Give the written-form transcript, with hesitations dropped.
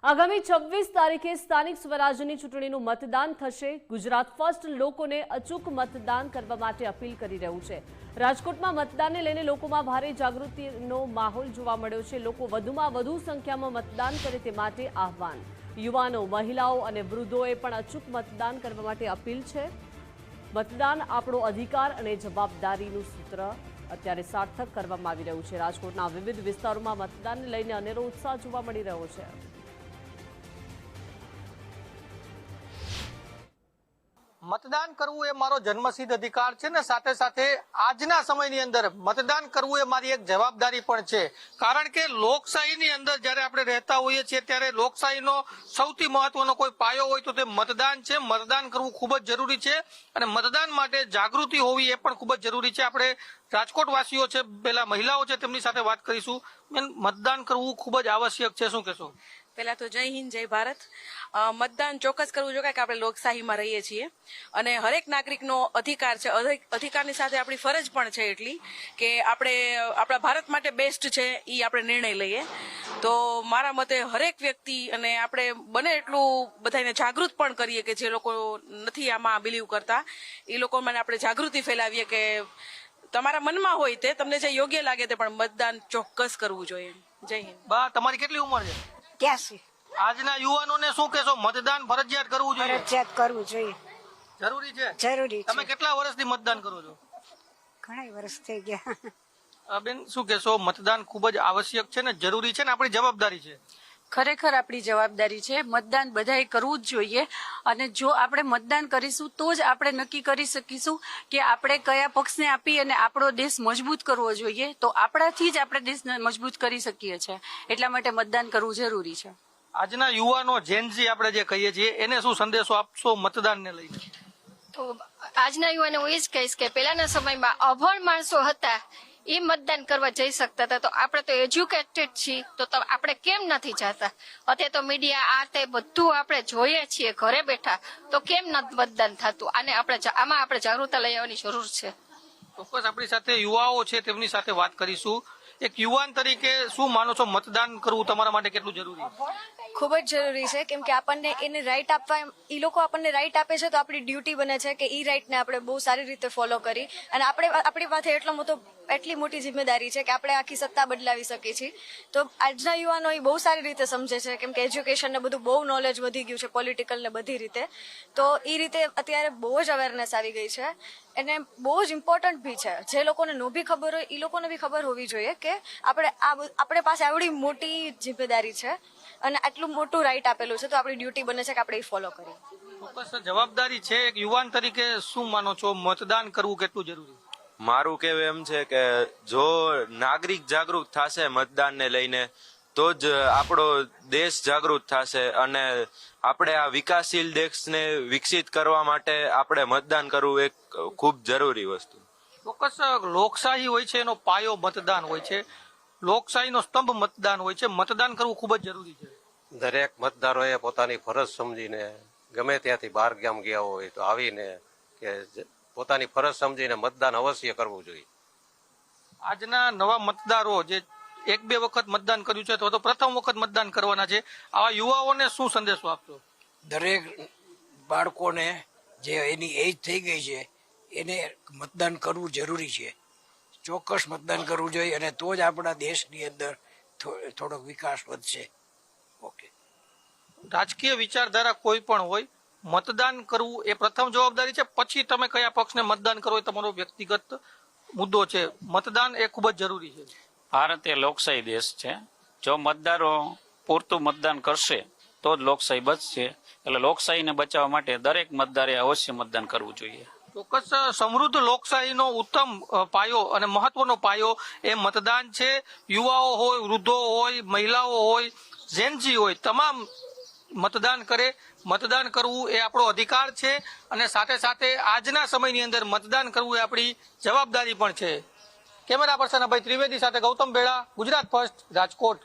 આગામી 26 તારીખે સ્થાનિક સ્વરાજ્યની ચૂંટણીનું મતદાન થશે। ગુજરાત ફર્સ્ટ લોકોને અચૂક મતદાન કરવા માટે અપીલ કરી રહ્યું છે। રાજકોટમાં મતદાનને લઈને લોકોમાં ભારે જાગૃતિનો માહોલ જોવા મળ્યો છે। લોકો વધુમાં વધુ સંખ્યામાં મતદાન કરે તે માટે આહવાન। યુવાનો, મહિલાઓ અને વૃદ્ધોએ પણ અચૂક મતદાન કરવા માટે અપીલ છે। મતદાન આપણો અધિકાર અને જવાબદારીનું સૂત્ર અત્યારે સાર્થક કરવામાં આવી રહ્યું છે। રાજકોટના વિવિધ વિસ્તારોમાં મતદાનને લઈને અનેરો ઉત્સાહ જોવા મળી રહ્યો છે। मतदान करवू ए मारो जन्मसिद्ध अधिकार छे ने साथे साथे आजना समयनी अंदर मतदान करवू ए मारी एक जवाबदारी पण छे। कारण के लोकशाहीनी अंदर ज्यारे आपणे रहता होईए छीए त्यारे लोकशाहीनो सौथी महत्वनो कोई पायो होय तो ते मतदान छे। मतदान करवू खूब ज जरूरी छे अने मतदान माटे जागृति होवी ए पण खूब ज जरूरी छे। आपणे राजकोट वासीओ छे, पेला महिलाओ छे, तेमनी साथे वात करीशुं। बेन, मतदान करवू खूब ज आवश्यक छे, शुं कहेशो? પહેલા તો જય હિન્દ, જય ભારત। મતદાન ચોક્કસ કરવું જોઈએ કે આપણે લોકશાહીમાં રહીએ છીએ અને હરેક નાગરિકનો અધિકાર છે। અધિકારની સાથે આપણી ફરજ પણ છે એટલી કે આપણે આપણા ભારત માટે બેસ્ટ છે એ આપણે નિર્ણય લઈએ। તો મારા મતે હરેક વ્યક્તિ અને આપણે બને એટલું બધાને જાગૃત પણ કરીએ કે જે લોકો નથી આમાં બિલીવ કરતા એ લોકોમાં આપણે જાગૃતિ ફેલાવીએ કે તમારા મનમાં હોય તે તમને જે યોગ્ય લાગે તે પણ મતદાન ચોક્કસ કરવું જોઈએ। જય હિન્દ। બા, તમારી કેટલી ઉંમર છે? 83। આજના યુવાનોને શું કહેશો? મતદાન ફરજિયાત કરવું જોઈએ? ફરજિયાત કરવું જોઈએ। જરૂરી છે? જરૂરી છે। તમે કેટલા વર્ષથી મતદાન કરો છો? ઘણા વર્ષ થઈ ગયા। બેન, શું કહેશો? મતદાન ખૂબ જ આવશ્યક છે ને જરૂરી છે ને આપણી જવાબદારી છે? ખરેખર આપણી જવાબદારી છે। મતદાન બધાએ કરવું જ જોઈએ અને જો આપણે મતદાન કરીશું તો જ આપણે નક્કી કરી શકીશું કે આપણે કયા પક્ષને આપી અને આપણો દેશ મજબૂત કરવો જોઈએ। તો આપણાથી જ આપણે દેશને મજબૂત કરી શકીએ છીએ, એટલા માટે મતદાન કરવું જરૂરી છે। આજના યુવાનો જેનઝી આપણે જે કહીએ છીએ એને શું સંદેશો આપશો મતદાનને લઈને? તો આજના યુવાને હું એ જ કહીશ કે પહેલાના સમયમાં અભણ માણસો હતા એ મતદાન કરવા જઈ શકતા હતા, તો આપણે તો એજ્યુકેટેડ છીએ તો આપણે કેમ નથી જતા? અત્યારે તો મીડિયા આ તે બધું આપણે જોઈએ છીએ ઘરે બેઠા, તો કેમ નથી મતદાન થતું? આને આમાં આપણે જાગૃતતા લઈ આવવાની જરૂર છે। ચોક્કસ આપણી સાથે યુવાઓ છે, તેમની સાથે વાત કરીશું। એક યુવાન તરીકે શું માનો છો, મતદાન કરવું તમારા માટે કેટલું જરૂરી? ખૂબ જ જરૂરી છે, કેમ કે આપણને એને રાઈટ આપવા, એ લોકો આપણને રાઈટ આપે છે તો આપણી ડ્યુટી બને છે કે એ રાઈટને આપણે બહુ સારી રીતે ફોલો કરી અને આપણી પાસે એટલી મોટી જિમ્મેદારી છે કે આપણે આખી સત્તા બદલાવી શકીએ છીએ। તો આજના યુવાનો એ બહુ સારી રીતે સમજે છે, કેમ કે એજ્યુકેશન ને બધું બહુ નોલેજ વધી ગયું છે, પોલિટિકલ ને બધી રીતે। તો એ રીતે અત્યારે બહુ જ અવેરનેસ આવી ગઈ છે અને બહુ જ ઇમ્પોર્ટન્ટ બી છે। જે લોકોને નો બી ખબર હોય એ લોકોને બી ખબર હોવી જોઈએ કે આપણે પાસે આવડી મોટી જિમ્મેદારી છે અને આટલું મોટું રાઈટ આપેલું છે, તો આપણી ડ્યુટી બને છે કે આપણે એ ફોલો કરીએ। ચોક્કસ જવાબદારી છે। એક યુવાન તરીકે શું માનો છો, મતદાન કરવું કેટલું જરૂરી? મારું કહેવું એમ છે કે જો નાગરિક જાગૃત થશે મતદાનને લઈને તો જ આપણો દેશ જાગૃત થશે અને આપણે આ વિકાસશીલ દેશને વિકસિત કરવા માટે આપણે મતદાન કરવું એક ખૂબ જરૂરી વસ્તુ। ચોક્કસ લોકશાહી હોય છે, એનો પાયો મતદાન હોય છે, લોકશાહીનો સ્તંભ મતદાન હોય છે। મતદાન કરવું ખૂબ જ જરૂરી છે। દરેક મતદારોએ પોતાની ફરજ સમજીને ગમે ત્યાંથી બહાર ગામ ગયા હોય તો આવીને કે પોતાની ફરજ સમજીને મતદાન અવશ્ય કરવું જોઈએ। આજના નવા મતદારો જે 1-2 વખત મતદાન કર્યું છે તો પ્રથમ વખત મતદાન કરવાના છે, આવા યુવાઓને શું સંદેશો આપશો? દરેક બાળકોને જે એની એજ થઈ ગઈ છે એને મતદાન કરવું જરૂરી છે। ચોક્કસ મતદાન કરવું જોઈએ અને તો જ આપણા દેશની અંદર થોડોક વિકાસ વધશે। ઓકે, રાજકીય વિચારધારા કોઈ પણ હોય, મતદાન કરવું એ પ્રથમ જવાબદારી છે, પછી તમે કયા પક્ષને મતદાન કરો એ તમારો વ્યક્તિગત મુદ્દો છે। મતદાન એ ખૂબ જ જરૂરી છે। ભારત એ લોકશાહી દેશ છે। જો મતદારો પૂરતું મતદાન કરશે તો જ લોકશાહી બચશે। એટલે લોકશાહીને બચાવવા માટે દરેક મતદારે અવશ્ય મતદાન કરવું જોઈએ। ચોક્કસ સમૃદ્ધ લોકશાહીનો ઉત્તમ પાયો અને મહત્વનો પાયો એ મતદાન છે। યુવાઓ હોય, વૃદ્ધો હોય, મહિલાઓ હોય, જેનજી હોય, તમામ મતદાન કરે। મતદાન કરવું એ આપણો અધિકાર છે અને સાથે સાથે આજના સમયની અંદર મતદાન કરવું એ આપણી જવાબદારી પણ છે। કેમેરા પર્સન અભય ત્રિવેદી સાથે ગૌતમ બેડા, ગુજરાત ફર્સ્ટ, રાજકોટ।